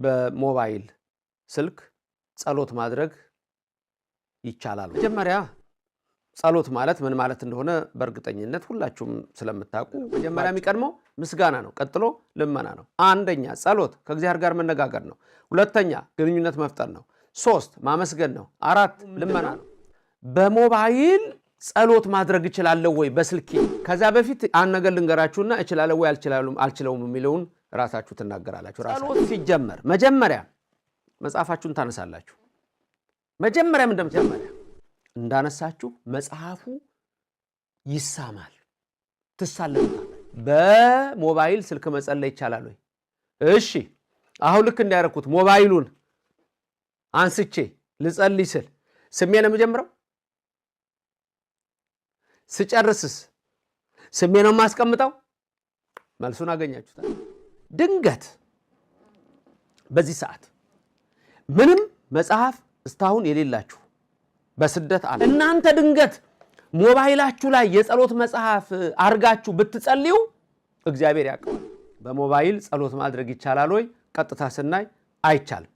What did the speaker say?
በሞባይል ስልክ ጸሎት ማድረግ ይቻላል? መጀመሪያ ጸሎት ማለት ምን ማለት እንደሆነ በእርግጠኝነት ሁላችሁም ስለምታውቁ መጀመሪያ የሚቀድመው ምስጋና ነው። ቀጥሎ ልመና ነው። አንደኛ ጸሎት ከእግዚአብሔር ጋር መነጋገር ነው። ሁለተኛ ግንኙነት መፍጠር ነው። 3 ማመስገን ነው። 4 ልመና ነው። በሞባይል ጸሎት ማድረግ እችላለሁ ወይ በስልኬ? ከዛ በፊት አንድ ነገር ልንገራችሁና እችላለሁ ወይ አልችለውም የሚለውን ራሳችሁ ትናገራላችሁ። ጸሎት ሲጀመር መጀመሪያ መጽሐፋችሁን ታነሳላችሁ። መጀመሪያ እንዳነሳችሁ መጽሐፉ ይሳማል፣ ትሳለሙታል። በሞባይል ስልክ መጸለይ ይቻላል ወይ? እሺ አሁን ልክ እንዳያረኩት ሞባይሉን አንስቼ ልጸልይ ስል ስሜ ነው የምጀምረው? ስጨርስስ ስሜ ነው የማስቀምጠው? መልሱን አገኛችሁታል። ድንገት በዚህ ሰዓት ምንም መጽሐፍ እስካሁን የሌላችሁ በስደት አለ እናንተ ድንገት ሞባይላችሁ ላይ የጸሎት መጽሐፍ አርጋችሁ ብትጸልዩ እግዚአብሔር ያውቀዋል። በሞባይል ጸሎት ማድረግ ይቻላል ወይ? ቀጥታ ስናይ አይቻልም።